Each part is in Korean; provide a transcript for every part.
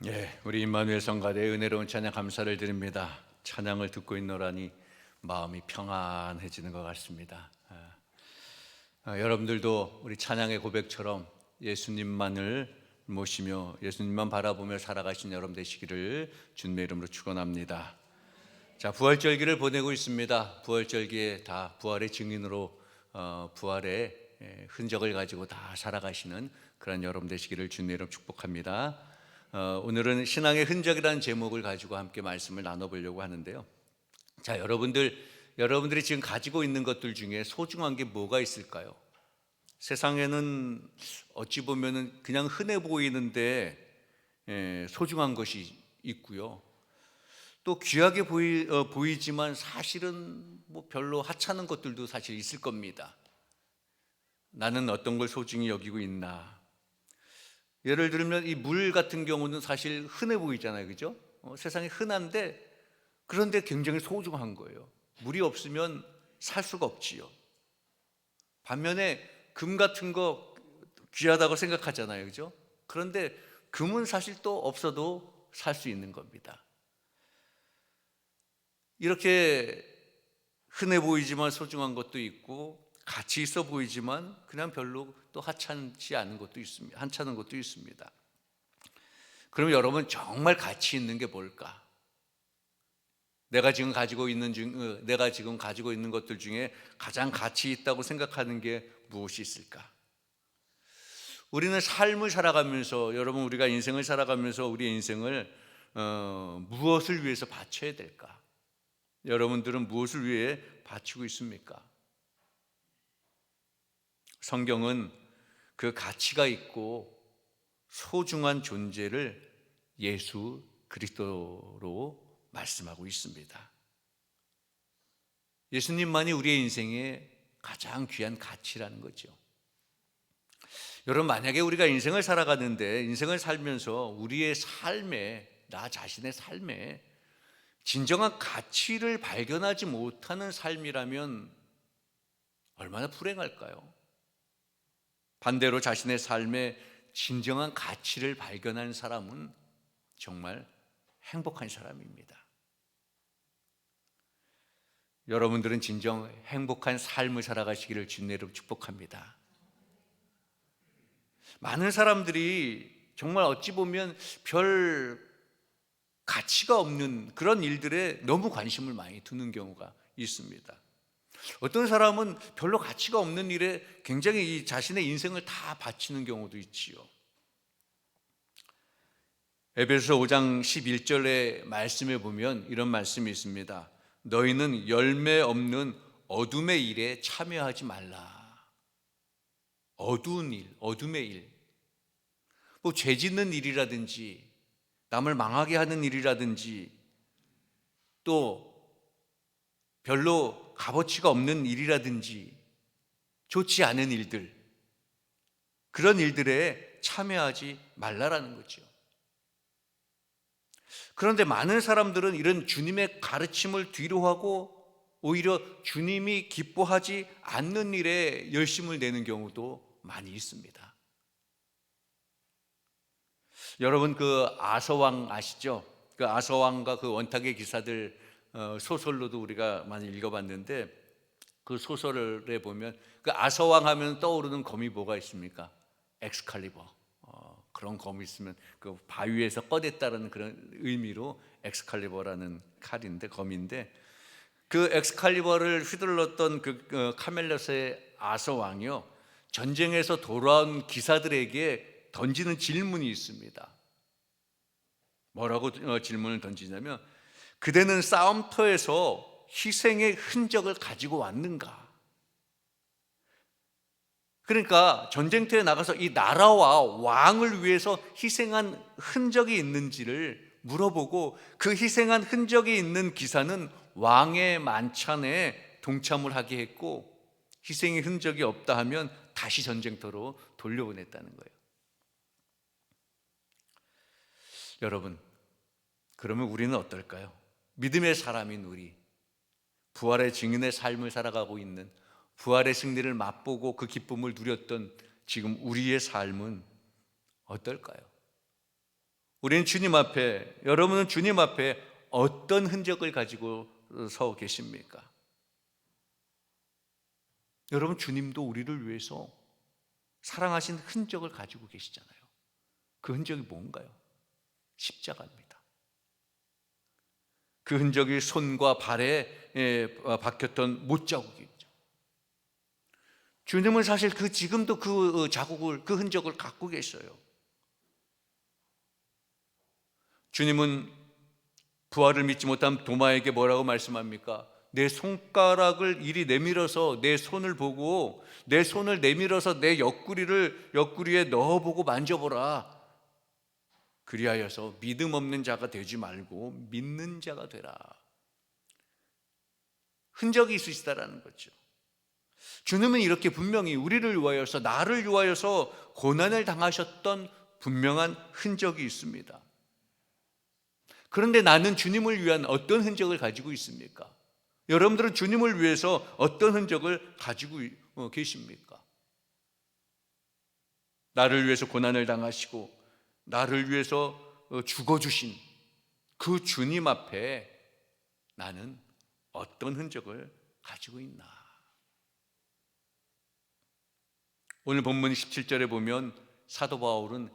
예, 우리 임마누엘 성가대의 은혜로운 찬양 감사를 드립니다. 찬양을 듣고 있노라니 마음이 평안해지는 것 같습니다. 여러분들도 우리 찬양의 고백처럼 예수님만을 모시며 예수님만 바라보며 살아가신 여러분 되시기를 주님의 이름으로 축원합니다. 자, 부활절기를 보내고 있습니다. 부활절기에 다 부활의 증인으로 부활의 흔적을 가지고 다 살아가시는 그런 여러분 되시기를 주님의 이름으로 축복합니다. 오늘은 신앙의 흔적이라는 제목을 가지고 함께 말씀을 나눠보려고 하는데요. 자, 여러분들이 지금 가지고 있는 것들 중에 소중한 게 뭐가 있을까요? 세상에는 어찌 보면은 그냥 흔해 보이는데 소중한 것이 있고요. 또 귀하게 보이지만 사실은 뭐 별로 하찮은 것들도 사실 있을 겁니다. 나는 어떤 걸 소중히 여기고 있나? 예를 들면 이 물 같은 경우는 사실 흔해 보이잖아요, 그죠? 세상에 흔한데 그런데 굉장히 소중한 거예요. 물이 없으면 살 수가 없지요. 반면에 금 같은 거 귀하다고 생각하잖아요, 그죠? 그런데 금은 사실 또 없어도 살 수 있는 겁니다. 이렇게 흔해 보이지만 소중한 것도 있고 가치 있어 보이지만 그냥 별로 또 하찮지 않은 것도 있습니다. 하찮은 것도 있습니다. 그럼 여러분 정말 가치 있는 게 뭘까? 내가 지금 가지고 있는 것들 중에 가장 가치 있다고 생각하는 게 무엇이 있을까? 우리는 삶을 살아가면서 여러분 우리가 인생을 살아가면서 우리의 인생을 무엇을 위해서 바쳐야 될까? 여러분들은 무엇을 위해 바치고 있습니까? 성경은 그 가치가 있고 소중한 존재를 예수 그리스도로 말씀하고 있습니다. 예수님만이 우리의 인생의 가장 귀한 가치라는 거죠. 여러분, 만약에 우리가 인생을 살아가는데 인생을 살면서 우리의 삶에, 나 자신의 삶에 진정한 가치를 발견하지 못하는 삶이라면 얼마나 불행할까요? 반대로 자신의 삶에 진정한 가치를 발견한 사람은 정말 행복한 사람입니다. 여러분들은 진정 행복한 삶을 살아가시기를 주님으로 축복합니다. 많은 사람들이 정말 어찌 보면 별 가치가 없는 그런 일들에 너무 관심을 많이 두는 경우가 있습니다. 어떤 사람은 별로 가치가 없는 일에 굉장히 이 자신의 인생을 다 바치는 경우도 있지요. 에베소서 5장 11절의 말씀에 보면 이런 말씀이 있습니다. 너희는 열매 없는 어둠의 일에 참여하지 말라. 어두운 일, 어둠의 일. 뭐 죄 짓는 일이라든지 남을 망하게 하는 일이라든지 또 별로 값어치가 없는 일이라든지 좋지 않은 일들, 그런 일들에 참여하지 말라라는 거죠. 그런데 많은 사람들은 이런 주님의 가르침을 뒤로하고 오히려 주님이 기뻐하지 않는 일에 열심을 내는 경우도 많이 있습니다. 여러분 그 아서왕 아시죠? 그 아서왕과 그 원탁의 기사들 소설로도 우리가 많이 읽어봤는데 그 소설에 보면 그 아서왕 하면 떠오르는 검이 뭐가 있습니까? 엑스칼리버. 그런 검이 있으면 그 바위에서 꺼냈다는 그런 의미로 엑스칼리버라는 칼인데 검인데 그 엑스칼리버를 휘둘렀던 그 카멜롯의 아서왕이요 전쟁에서 돌아온 기사들에게 던지는 질문이 있습니다. 뭐라고 질문을 던지냐면 그대는 싸움터에서 희생의 흔적을 가지고 왔는가? 그러니까 전쟁터에 나가서 이 나라와 왕을 위해서 희생한 흔적이 있는지를 물어보고 그 희생한 흔적이 있는 기사는 왕의 만찬에 동참을 하게 했고 희생의 흔적이 없다 하면 다시 전쟁터로 돌려보냈다는 거예요. 여러분, 그러면 우리는 어떨까요? 믿음의 사람인 우리, 부활의 증인의 삶을 살아가고 있는 부활의 승리를 맛보고 그 기쁨을 누렸던 지금 우리의 삶은 어떨까요? 우리는 주님 앞에, 여러분은 주님 앞에 어떤 흔적을 가지고 서 계십니까? 여러분, 주님도 우리를 위해서 사랑하신 흔적을 가지고 계시잖아요. 그 흔적이 뭔가요? 십자가입니다. 그 흔적이 손과 발에 박혔던 못자국이죠. 주님은 사실 지금도 그 자국을, 그 흔적을 갖고 계셔요. 주님은 부활을 믿지 못한 도마에게 뭐라고 말씀합니까? 내 손가락을 이리 내밀어서 내 손을 보고, 내 손을 내밀어서 내 옆구리에 넣어보고 만져보라. 그리하여서 믿음 없는 자가 되지 말고 믿는 자가 되라. 흔적이 있으시다라는 거죠. 주님은 이렇게 분명히 우리를 위하여서, 나를 위하여서 고난을 당하셨던 분명한 흔적이 있습니다. 그런데 나는 주님을 위한 어떤 흔적을 가지고 있습니까? 여러분들은 주님을 위해서 어떤 흔적을 가지고 계십니까? 나를 위해서 고난을 당하시고 나를 위해서 죽어주신 그 주님 앞에 나는 어떤 흔적을 가지고 있나? 오늘 본문 17절에 보면 사도 바울은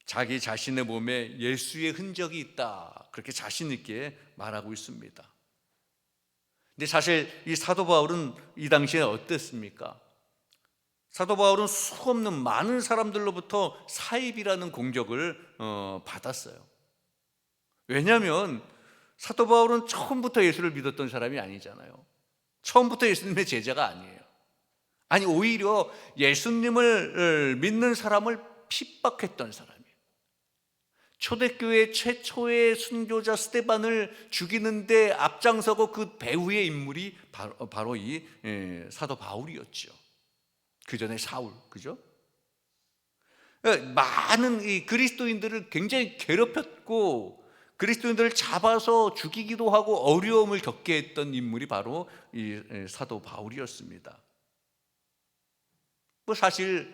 자기 자신의 몸에 예수의 흔적이 있다, 그렇게 자신 있게 말하고 있습니다. 근데 사실 이 사도 바울은 이 당시에 어땠습니까? 사도 바울은 수없는 많은 사람들로부터 사입이라는 공격을 받았어요. 왜냐하면 사도 바울은 처음부터 예수를 믿었던 사람이 아니잖아요. 처음부터 예수님의 제자가 아니에요. 아니, 오히려 예수님을 믿는 사람을 핍박했던 사람이에요. 초대교회 최초의 순교자 스데반을 죽이는데 앞장서고 그 배후의 인물이 바로 이 사도 바울이었죠. 그 전에 사울, 그죠? 많은 이 그리스도인들을 굉장히 괴롭혔고 그리스도인들을 잡아서 죽이기도 하고 어려움을 겪게 했던 인물이 바로 이 사도 바울이었습니다. 사실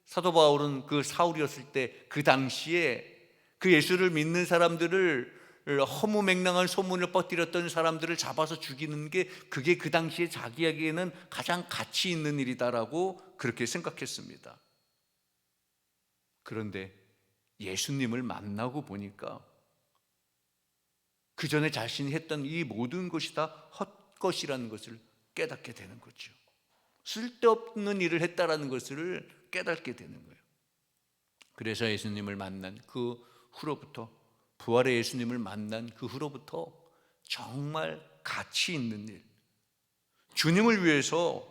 사도 바울은 그 사울이었을 때 그 당시에 그 예수를 믿는 사람들을, 허무맹랑한 소문을 퍼뜨렸던 사람들을 잡아서 죽이는 게, 그게 그 당시에 자기에게는 가장 가치 있는 일이다라고 그렇게 생각했습니다. 그런데 예수님을 만나고 보니까 그 전에 자신이 했던 이 모든 것이 다 헛것이라는 것을 깨닫게 되는 거죠. 쓸데없는 일을 했다라는 것을 깨닫게 되는 거예요. 그래서 예수님을 만난 그 후로부터, 부활의 예수님을 만난 그 후로부터 정말 가치 있는 일, 주님을 위해서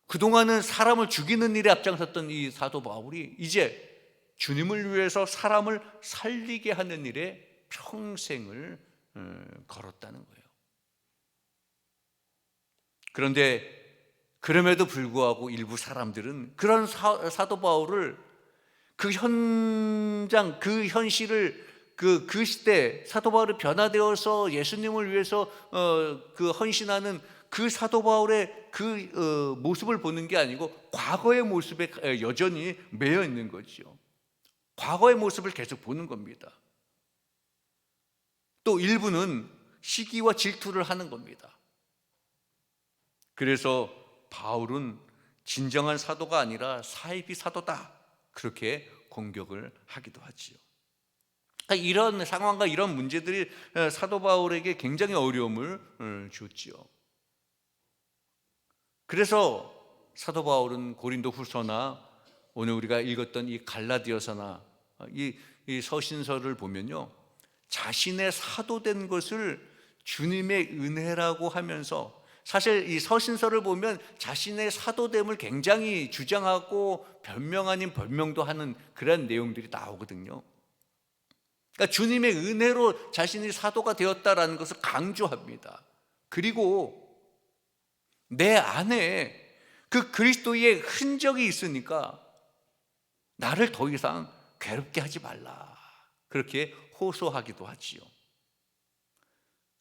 그동안은 사람을 죽이는 일에 앞장섰던 이 사도 바울이 이제 주님을 위해서 사람을 살리게 하는 일에 평생을 걸었다는 거예요. 그런데 그럼에도 불구하고 일부 사람들은 그런 사도 바울을, 그 현장, 그 현실을, 그 시대 사도 바울이 변화되어서 예수님을 위해서 그 헌신하는 그 사도 바울의 그 모습을 보는 게 아니고 과거의 모습에 여전히 매여 있는 거죠. 과거의 모습을 계속 보는 겁니다. 또 일부는 시기와 질투를 하는 겁니다. 그래서 바울은 진정한 사도가 아니라 사이비 사도다, 그렇게 공격을 하기도 하지요. 이런 상황과 이런 문제들이 사도 바울에게 굉장히 어려움을 줬지요. 그래서 사도 바울은 고린도 후서나 오늘 우리가 읽었던 이 갈라디아서나 이 서신서를 보면요, 자신의 사도된 것을 주님의 은혜라고 하면서, 사실 이 서신서를 보면 자신의 사도됨을 굉장히 주장하고 변명 아닌 변명도 하는 그런 내용들이 나오거든요. 그러니까 주님의 은혜로 자신이 사도가 되었다라는 것을 강조합니다. 그리고 내 안에 그 그리스도의 흔적이 있으니까 나를 더 이상 괴롭게 하지 말라, 그렇게 호소하기도 하지요.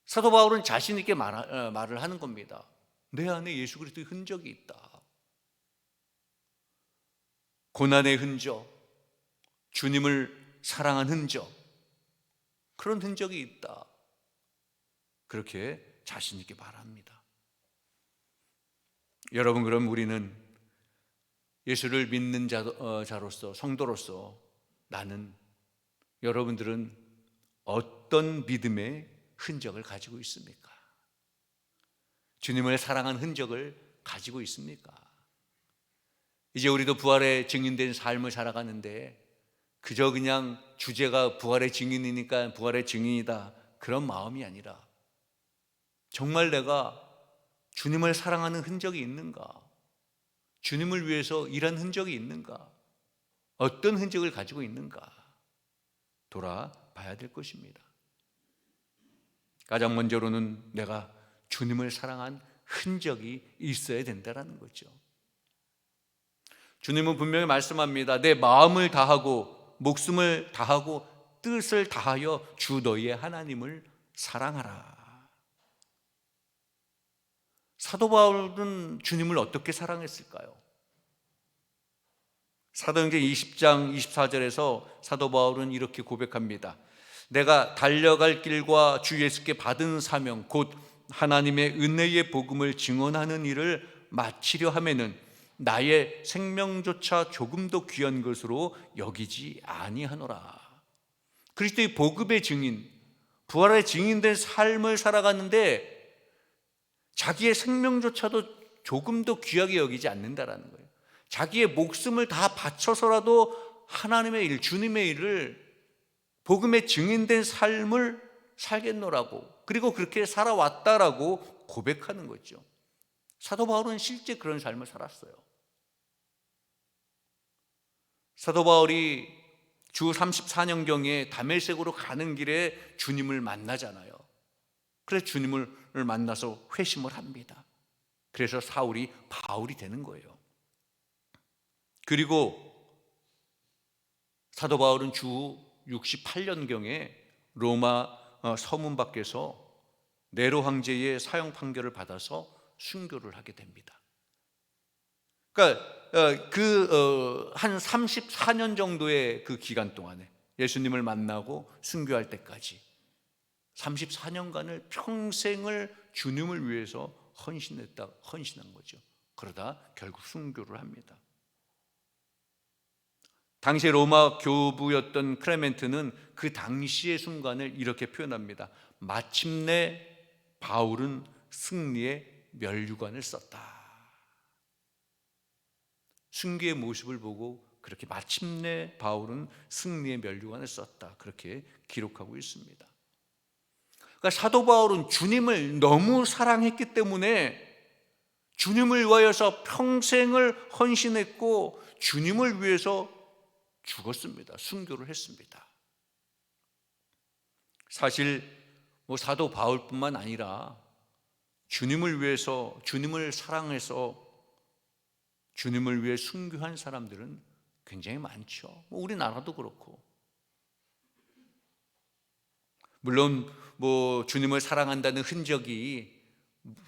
사도 바울은 자신 있게 말을 하는 겁니다. 내 안에 예수 그리스도의 흔적이 있다. 고난의 흔적, 주님을 사랑한 흔적, 그런 흔적이 있다, 그렇게 자신 있게 말합니다. 여러분, 그럼 우리는 예수를 믿는 자로서, 성도로서 나는, 여러분들은 어떤 믿음의 흔적을 가지고 있습니까? 주님을 사랑한 흔적을 가지고 있습니까? 이제 우리도 부활의 증인된 삶을 살아가는데 그저 그냥 주제가 부활의 증인이니까 부활의 증인이다, 그런 마음이 아니라 정말 내가 주님을 사랑하는 흔적이 있는가? 주님을 위해서 일한 흔적이 있는가? 어떤 흔적을 가지고 있는가? 돌아봐야 될 것입니다. 가장 먼저로는 내가 주님을 사랑한 흔적이 있어야 된다는 거죠. 주님은 분명히 말씀합니다. 내 마음을 다하고 목숨을 다하고 뜻을 다하여 주 너희의 하나님을 사랑하라. 사도 바울은 주님을 어떻게 사랑했을까요? 사도행전 20장 24절에서 사도 바울은 이렇게 고백합니다. 내가 달려갈 길과 주 예수께 받은 사명 곧 하나님의 은혜의 복음을 증언하는 일을 마치려 하면은 나의 생명조차 조금도 귀한 것으로 여기지 아니하노라. 그리스도의 복음의 증인, 부활의 증인된 삶을 살아가는데 자기의 생명조차도 조금도 귀하게 여기지 않는다라는 거예요. 자기의 목숨을 다 바쳐서라도 하나님의 일, 주님의 일을, 복음의 증인된 삶을 살겠노라고, 그리고 그렇게 살아왔다라고 고백하는 거죠. 사도 바울은 실제 그런 삶을 살았어요. 사도 바울이 주 34년경에 다메섹으로 가는 길에 주님을 만나잖아요. 그래서 주님을 만나서 회심을 합니다. 그래서 사울이 바울이 되는 거예요. 그리고 사도 바울은 주 68년경에 로마 서문 밖에서 네로 황제의 사형 판결을 받아서 순교를 하게 됩니다. 그러니까 한 34년 정도의 그 기간 동안에 예수님을 만나고 순교할 때까지 34년간을 평생을 주님을 위해서 헌신한 거죠. 그러다 결국 순교를 합니다. 당시 로마 교부였던 클레멘트는 그 당시의 순간을 이렇게 표현합니다. 마침내 바울은 승리의 면류관을 썼다. 순교의 모습을 보고 그렇게 마침내 바울은 승리의 면류관을 썼다, 그렇게 기록하고 있습니다. 그러니까 사도 바울은 주님을 너무 사랑했기 때문에 주님을 위하여서 평생을 헌신했고 주님을 위해서 죽었습니다. 순교를 했습니다. 사실 사도 바울뿐만 아니라 주님을 위해서, 주님을 사랑해서 주님을 위해 순교한 사람들은 굉장히 많죠. 우리나라도 그렇고. 물론 주님을 사랑한다는 흔적이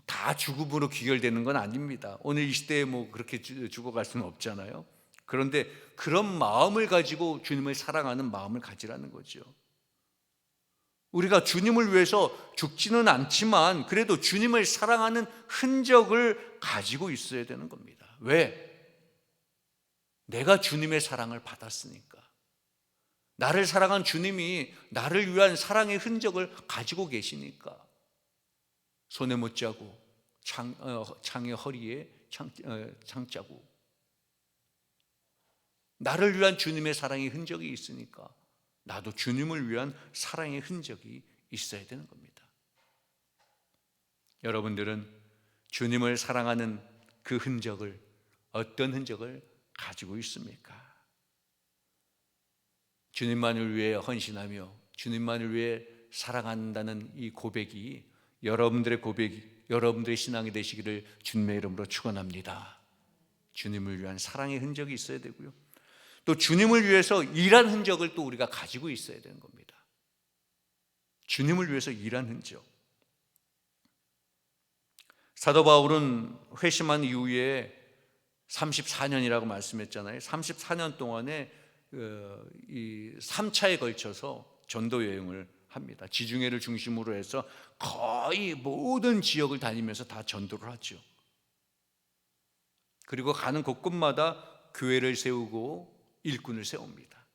다 죽음으로 귀결되는 건 아닙니다. 오늘 이 시대에 그렇게 죽어갈 수는 없잖아요. 그런데 그런 마음을 가지고 주님을 사랑하는 마음을 가지라는 거죠. 우리가 주님을 위해서 죽지는 않지만 그래도 주님을 사랑하는 흔적을 가지고 있어야 되는 겁니다. 왜? 내가 주님의 사랑을 받았으니까. 나를 사랑한 주님이 나를 위한 사랑의 흔적을 가지고 계시니까. 손에 못자국, 창의 허리에 창자국. 나를 위한 주님의 사랑의 흔적이 있으니까 나도 주님을 위한 사랑의 흔적이 있어야 되는 겁니다. 여러분들은 주님을 사랑하는 그 흔적을, 어떤 흔적을 가지고 있습니까? 주님만을 위해 헌신하며 주님만을 위해 사랑한다는 이 고백이 여러분들의 고백이, 여러분들의 신앙이 되시기를 주님의 이름으로 축원합니다. 주님을 위한 사랑의 흔적이 있어야 되고요, 또 주님을 위해서 일한 흔적을 또 우리가 가지고 있어야 되는 겁니다. 주님을 위해서 일한 흔적. 사도 바울은 회심한 이후에 34년이라고 말씀했잖아요. 34년 동안에 이 3차에 걸쳐서 전도 여행을 합니다. 지중해를 중심으로 해서 거의 모든 지역을 다니면서 다 전도를 하죠. 그리고 가는 곳곳마다 교회를 세우고 일꾼을 세웁니다.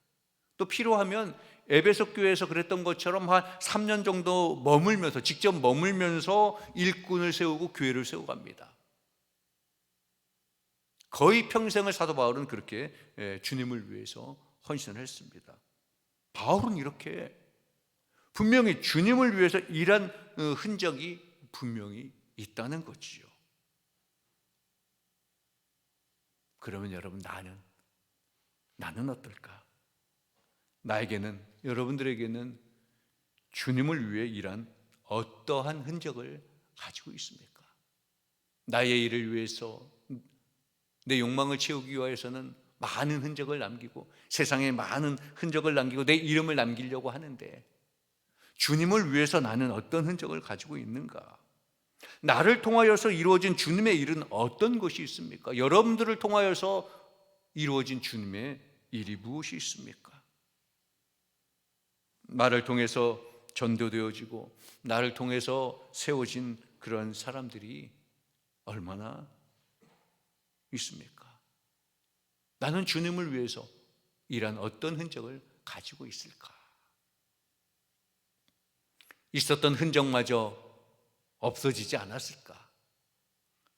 또 필요하면 에베소 교회에서 그랬던 것처럼 한 3년 정도 머물면서, 직접 머물면서 일꾼을 세우고 교회를 세워갑니다. 거의 평생을 사도 바울은 그렇게 주님을 위해서 헌신을 했습니다. 바울은 이렇게 분명히 주님을 위해서 일한 흔적이 분명히 있다는 거지요. 그러면 여러분, 나는 어떨까? 나에게는, 여러분들에게는 주님을 위해 일한 어떠한 흔적을 가지고 있습니까? 나의 일을 위해서, 내 욕망을 채우기 위해서는 많은 흔적을 남기고, 세상에 많은 흔적을 남기고 내 이름을 남기려고 하는데, 주님을 위해서 나는 어떤 흔적을 가지고 있는가? 나를 통하여서 이루어진 주님의 일은 어떤 것이 있습니까? 여러분들을 통하여서 이루어진 주님의 일이 무엇이 있습니까? 나를 통해서 전도되어지고 나를 통해서 세워진 그런 사람들이 얼마나 있습니까? 나는 주님을 위해서 일한 어떤 흔적을 가지고 있을까? 있었던 흔적마저 없어지지 않았을까?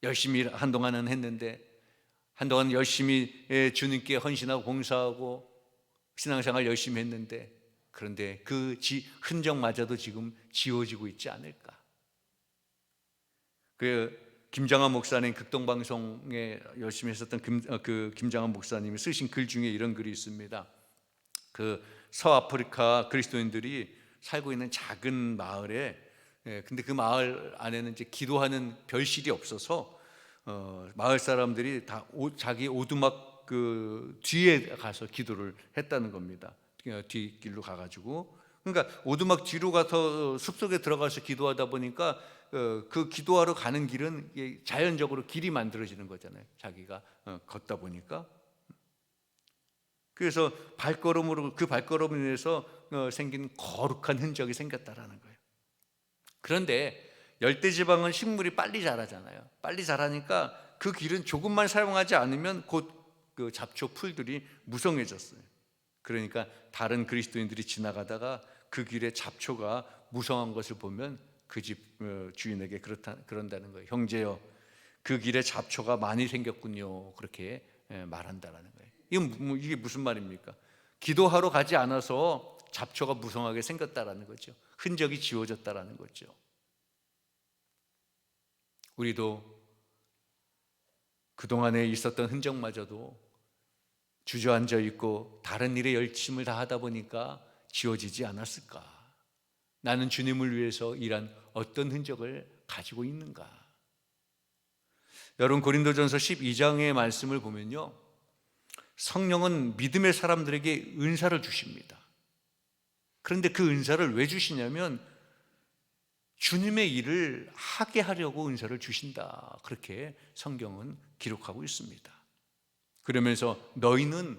열심히 한동안은 했는데, 한동안 열심히 주님께 헌신하고 봉사하고 신앙생활 열심히 했는데, 그런데 그 흔적마저도 지금 지워지고 있지 않을까? 그 김장한 목사님, 극동방송에 열심히 했었던 그 김장한 목사님이 쓰신 글 중에 이런 글이 있습니다. 그 서아프리카 그리스도인들이 살고 있는 작은 마을에, 근데 그 마을 안에는 이제 기도하는 별실이 없어서 마을 사람들이 다 자기 오두막 그 뒤에 가서 기도를 했다는 겁니다. 뒷길로 가가지고, 그러니까 오두막 뒤로 가서 숲속에 들어가서 기도하다 보니까 그 기도하러 가는 길은 자연적으로 길이 만들어지는 거잖아요. 자기가 걷다 보니까. 그래서 그 발걸음으로 인해서 생긴 거룩한 흔적이 생겼다라는 거예요. 그런데 열대지방은 식물이 빨리 자라잖아요. 빨리 자라니까 그 길은 조금만 사용하지 않으면 곧 그 잡초 풀들이 무성해졌어요. 그러니까 다른 그리스도인들이 지나가다가 그 길에 잡초가 무성한 것을 보면 그 집 주인에게 그런다는 거예요. 형제여, 그 길에 잡초가 많이 생겼군요. 그렇게 말한다라는 거예요. 이게 무슨 말입니까? 기도하러 가지 않아서 잡초가 무성하게 생겼다라는 거죠. 흔적이 지워졌다라는 거죠. 우리도 그동안에 있었던 흔적마저도 주저앉아 있고 다른 일에 열심을 다하다 보니까 지워지지 않았을까? 나는 주님을 위해서 일한 어떤 흔적을 가지고 있는가? 여러분, 고린도전서 12장의 말씀을 보면요, 성령은 믿음의 사람들에게 은사를 주십니다. 그런데 그 은사를 왜 주시냐면 주님의 일을 하게 하려고 은사를 주신다, 그렇게 성경은 기록하고 있습니다. 그러면서 너희는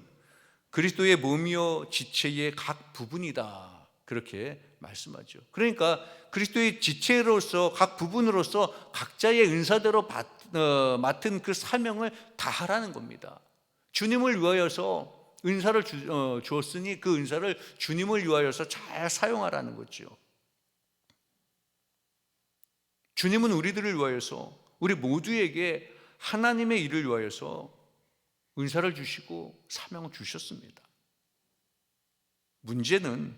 그리스도의 몸이요 지체의 각 부분이다, 그렇게 말씀하죠. 그러니까 그리스도의 지체로서, 각 부분으로서 각자의 은사대로 맡은 그 사명을 다하라는 겁니다. 주님을 위하여서 은사를 주었으니 그 은사를 주님을 위하여서 잘 사용하라는 거죠. 주님은 우리들을 위하여서, 우리 모두에게 하나님의 일을 위하여서 은사를 주시고 사명을 주셨습니다. 문제는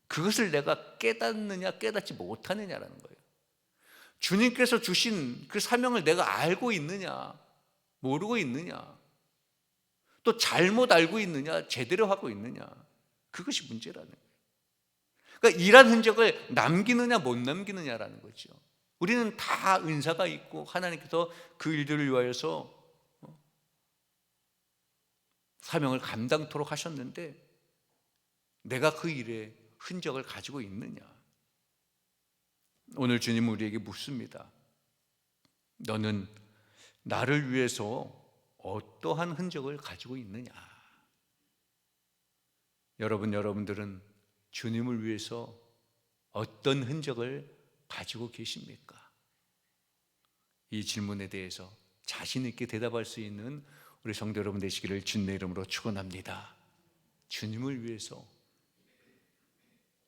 그것을 내가 깨닫느냐 깨닫지 못하느냐라는 거예요. 주님께서 주신 그 사명을 내가 알고 있느냐 모르고 있느냐, 또 잘못 알고 있느냐 제대로 하고 있느냐, 그것이 문제라는 거예요. 그러니까 일한 흔적을 남기느냐 못 남기느냐라는 거죠. 우리는 다 은사가 있고 하나님께서 그 일들을 위하여서 사명을 감당토록 하셨는데 내가 그 일에 흔적을 가지고 있느냐? 오늘 주님은 우리에게 묻습니다. 너는 나를 위해서 어떠한 흔적을 가지고 있느냐? 여러분들은 주님을 위해서 어떤 흔적을 가지고 계십니까? 이 질문에 대해서 자신 있게 대답할 수 있는 우리 성도 여러분 되시기를 주님의 이름으로 축원합니다. 주님을 위해서,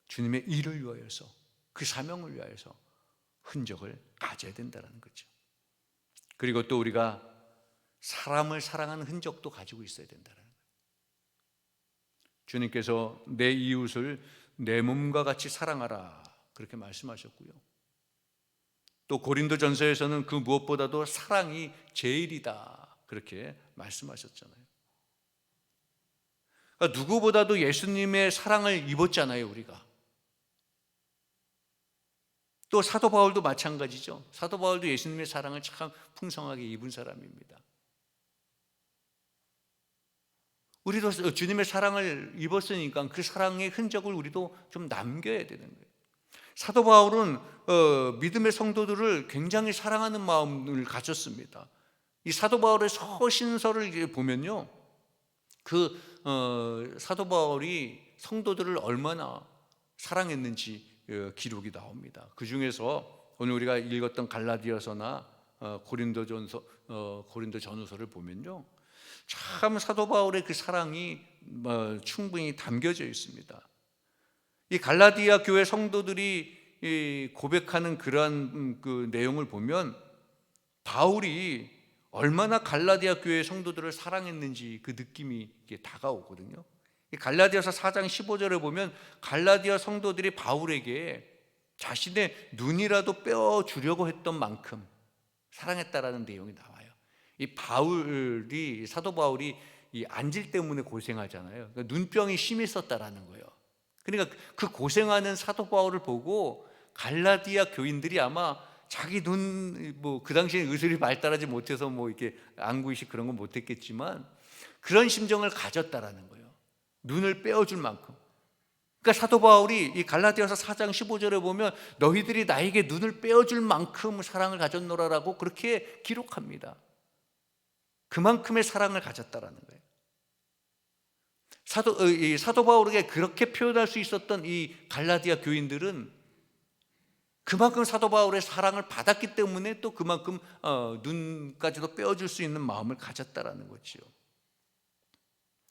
주님의 일을 위하여서, 그 사명을 위하여서 흔적을 가져야 된다는 거죠. 그리고 또 우리가 사람을 사랑하는 흔적도 가지고 있어야 된다는 거예요. 주님께서 내 이웃을 내 몸과 같이 사랑하라 그렇게 말씀하셨고요. 또 고린도전서에서는 그 무엇보다도 사랑이 제일이다 그렇게 말씀하셨잖아요. 그러니까 누구보다도 예수님의 사랑을 입었잖아요, 우리가. 또 사도 바울도 마찬가지죠. 사도 바울도 예수님의 사랑을 참 풍성하게 입은 사람입니다. 우리도 주님의 사랑을 입었으니까 그 사랑의 흔적을 우리도 좀 남겨야 되는 거예요. 사도 바울은 믿음의 성도들을 굉장히 사랑하는 마음을 가졌습니다. 이 사도 바울의 서신서를 보면요, 사도 바울이 성도들을 얼마나 사랑했는지 기록이 나옵니다. 그 중에서 오늘 우리가 읽었던 갈라디아서나 고린도전서를 보면요, 참 사도 바울의 그 사랑이 충분히 담겨져 있습니다. 이 갈라디아 교회 성도들이 고백하는 그러한 그 내용을 보면 바울이 얼마나 갈라디아 교회 성도들을 사랑했는지 그 느낌이 다가오거든요. 이 갈라디아서 4장 15절에 보면 갈라디아 성도들이 바울에게 자신의 눈이라도 빼어주려고 했던 만큼 사랑했다라는 내용이 나와요. 이 사도 바울이 이 안질 때문에 고생하잖아요. 그러니까 눈병이 심했었다라는 거예요. 그러니까 그 고생하는 사도 바울을 보고 갈라디아 교인들이 아마 자기 그 당시에 의술이 발달하지 못해서 이렇게 안구이식 그런 건 못했겠지만 그런 심정을 가졌다라는 거예요. 눈을 빼어줄 만큼. 그러니까 사도 바울이 이 갈라디아서 4장 15절에 보면 너희들이 나에게 눈을 빼어줄 만큼 사랑을 가졌노라라고 그렇게 기록합니다. 그만큼의 사랑을 가졌다라는 거예요. 사도 바울에게 그렇게 표현할 수 있었던 이 갈라디아 교인들은 그만큼 사도 바울의 사랑을 받았기 때문에 또 그만큼 눈까지도 빼어줄 수 있는 마음을 가졌다라는 거지요.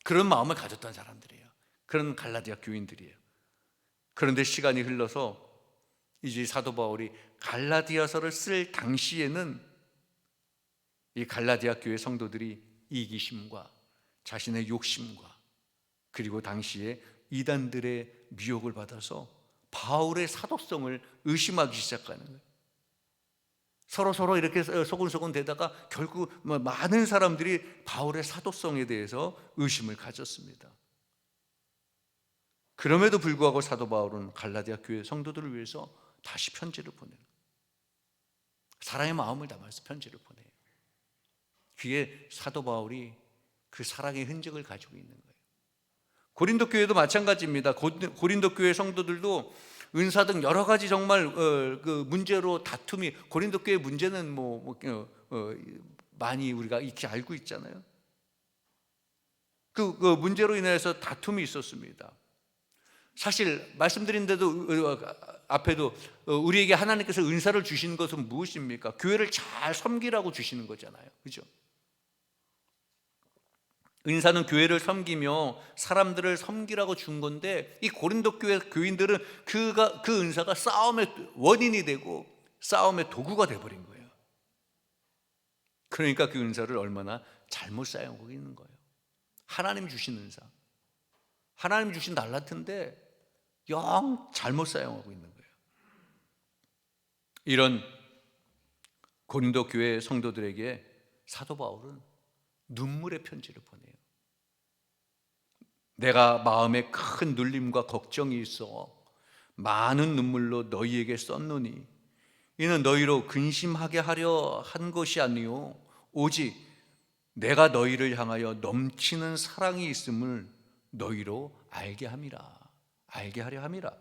그런 마음을 가졌던 사람들이에요. 그런 갈라디아 교인들이에요. 그런데 시간이 흘러서 이제 사도 바울이 갈라디아서를 쓸 당시에는 이 갈라디아 교회 성도들이 이기심과 자신의 욕심과 그리고 당시에 이단들의 미혹을 받아서 바울의 사도성을 의심하기 시작하는 거예요. 서로 이렇게 소곤소곤 되다가 결국 많은 사람들이 바울의 사도성에 대해서 의심을 가졌습니다. 그럼에도 불구하고 사도 바울은 갈라디아 교회 성도들을 위해서 다시 편지를 보내요. 사랑의 마음을 담아서 편지를 보내요. 그게 사도 바울이 그 사랑의 흔적을 가지고 있는 거예요. 고린도 교회도 마찬가지입니다. 고린도 교회 성도들도 은사 등 여러 가지 정말 그 문제로 다툼이, 고린도 교회 문제는 많이 우리가 익히 알고 있잖아요. 그 문제로 인해서 다툼이 있었습니다. 사실 말씀드린 데도 앞에도 우리에게 하나님께서 은사를 주시는 것은 무엇입니까? 교회를 잘 섬기라고 주시는 거잖아요. 그죠? 은사는 교회를 섬기며 사람들을 섬기라고 준 건데 이 고린도 교회 교인들은 그 은사가 싸움의 원인이 되고 싸움의 도구가 되어버린 거예요. 그러니까 그 은사를 얼마나 잘못 사용하고 있는 거예요. 하나님 주신 은사, 하나님 주신 달란트인데 영 잘못 사용하고 있는 거예요. 이런 고린도 교회 성도들에게 사도 바울은 눈물의 편지를 보내요. 내가 마음에 큰 눌림과 걱정이 있어 많은 눈물로 너희에게 썼노니 이는 너희로 근심하게 하려 한 것이 아니요 오직 내가 너희를 향하여 넘치는 사랑이 있음을 너희로 알게 하려 함이라.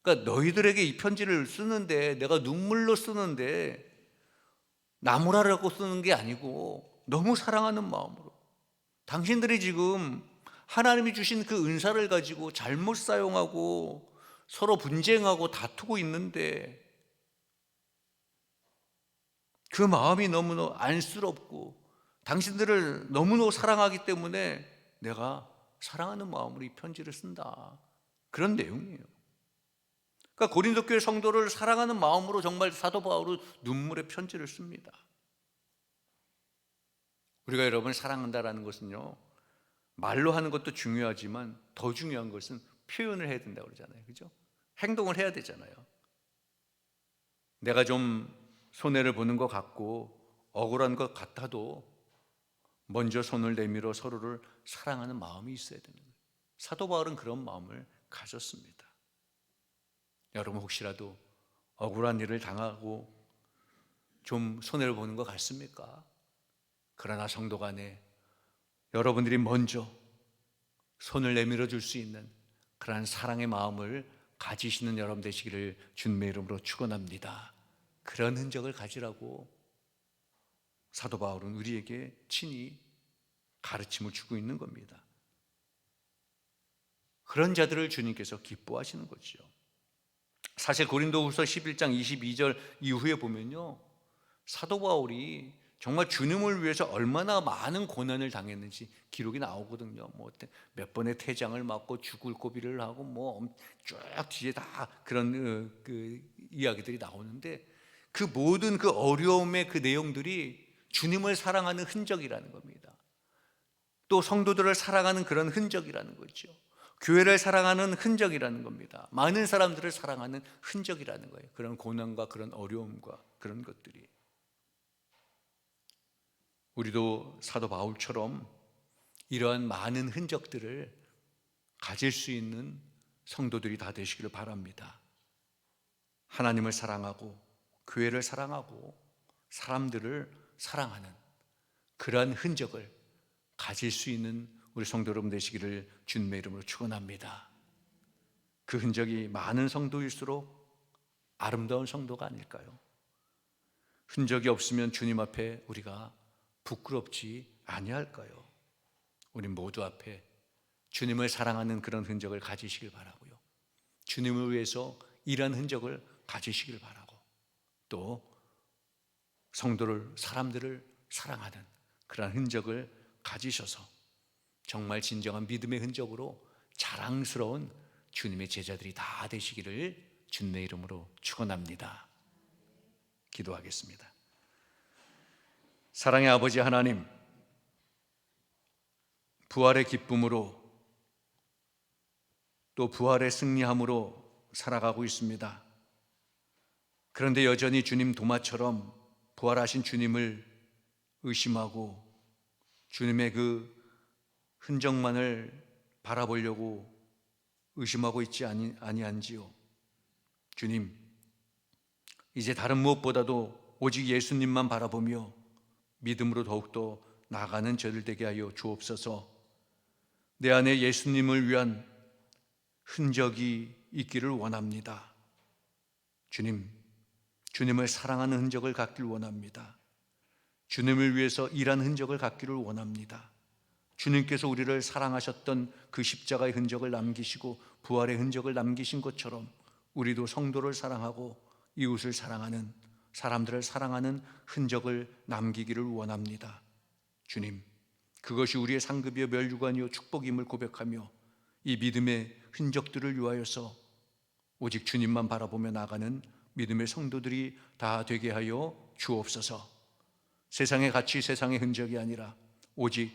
그러니까 너희들에게 이 편지를 쓰는데 내가 눈물로 쓰는데 나무라라고 쓰는 게 아니고 너무 사랑하는 마음으로, 당신들이 지금 하나님이 주신 그 은사를 가지고 잘못 사용하고 서로 분쟁하고 다투고 있는데 그 마음이 너무너무 안쓰럽고 당신들을 너무너무 사랑하기 때문에 내가 사랑하는 마음으로 이 편지를 쓴다, 그런 내용이에요. 그러니까 고린도 교회 성도를 사랑하는 마음으로 정말 사도 바울은 눈물의 편지를 씁니다. 우리가 여러분을 사랑한다라는 것은요, 말로 하는 것도 중요하지만 더 중요한 것은 표현을 해야 된다고 그러잖아요. 그죠? 행동을 해야 되잖아요. 내가 좀 손해를 보는 것 같고 억울한 것 같아도 먼저 손을 내밀어 서로를 사랑하는 마음이 있어야 되는 거예요. 사도 바울은 그런 마음을 가졌습니다. 여러분 혹시라도 억울한 일을 당하고 좀 손해를 보는 것 같습니까? 그러나 성도 간에 여러분들이 먼저 손을 내밀어 줄 수 있는 그러한 사랑의 마음을 가지시는 여러분 되시기를 주님의 이름으로 축원합니다. 그런 흔적을 가지라고 사도 바울은 우리에게 친히 가르침을 주고 있는 겁니다. 그런 자들을 주님께서 기뻐하시는 거죠. 사실 고린도후서 11장 22절 이후에 보면요, 사도 바울이 정말 주님을 위해서 얼마나 많은 고난을 당했는지 기록이 나오거든요. 뭐 몇 번의 태장을 맞고 죽을 고비를 하고 뭐 쭉 뒤에 다 그런 그 이야기들이 나오는데 그 모든 그 어려움의 그 내용들이 주님을 사랑하는 흔적이라는 겁니다. 또 성도들을 사랑하는 그런 흔적이라는 거죠. 교회를 사랑하는 흔적이라는 겁니다. 많은 사람들을 사랑하는 흔적이라는 거예요. 그런 고난과 그런 어려움과 그런 것들이. 우리도 사도 바울처럼 이러한 많은 흔적들을 가질 수 있는 성도들이 다 되시기를 바랍니다. 하나님을 사랑하고 교회를 사랑하고 사람들을 사랑하는 그러한 흔적을 가질 수 있는 우리 성도 여러분 되시기를 주님의 이름으로 축원합니다. 그 흔적이 많은 성도일수록 아름다운 성도가 아닐까요? 흔적이 없으면 주님 앞에 우리가 부끄럽지 아니할까요? 우리 모두 앞에 주님을 사랑하는 그런 흔적을 가지시길 바라고요. 주님을 위해서 일한 흔적을 가지시길 바라고, 또 성도를, 사람들을 사랑하는 그런 흔적을 가지셔서 정말 진정한 믿음의 흔적으로 자랑스러운 주님의 제자들이 다 되시기를 주님의 이름으로 축원합니다. 기도하겠습니다. 사랑의 아버지 하나님, 부활의 기쁨으로 또 부활의 승리함으로 살아가고 있습니다. 그런데 여전히 주님 도마처럼 부활하신 주님을 의심하고 주님의 그 흔적만을 바라보려고 의심하고 있지 아니한지요. 주님, 이제 다른 무엇보다도 오직 예수님만 바라보며 믿음으로 더욱더 나아가는 저들 되게 하여 주옵소서. 내 안에 예수님을 위한 흔적이 있기를 원합니다. 주님, 주님을 사랑하는 흔적을 갖길 원합니다. 주님을 위해서 일한 흔적을 갖기를 원합니다. 주님께서 우리를 사랑하셨던 그 십자가의 흔적을 남기시고 부활의 흔적을 남기신 것처럼 우리도 성도를 사랑하고 이웃을 사랑하는, 사람들을 사랑하는 흔적을 남기기를 원합니다. 주님, 그것이 우리의 상급이요 멸류관이요 축복임을 고백하며 이 믿음의 흔적들을 위하여서 오직 주님만 바라보며 나가는 믿음의 성도들이 다 되게 하여 주옵소서. 세상의 가치, 세상의 흔적이 아니라 오직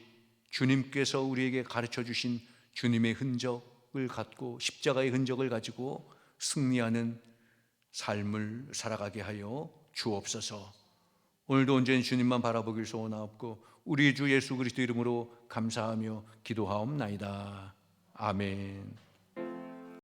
주님께서 우리에게 가르쳐 주신 주님의 흔적을 갖고 십자가의 흔적을 가지고 승리하는 삶을 살아가게 하여 주옵소서. 오늘도 온전히 주님만 바라보길 소원하옵고 우리 주 예수 그리스도 이름으로 감사하며 기도하옵나이다. 아멘.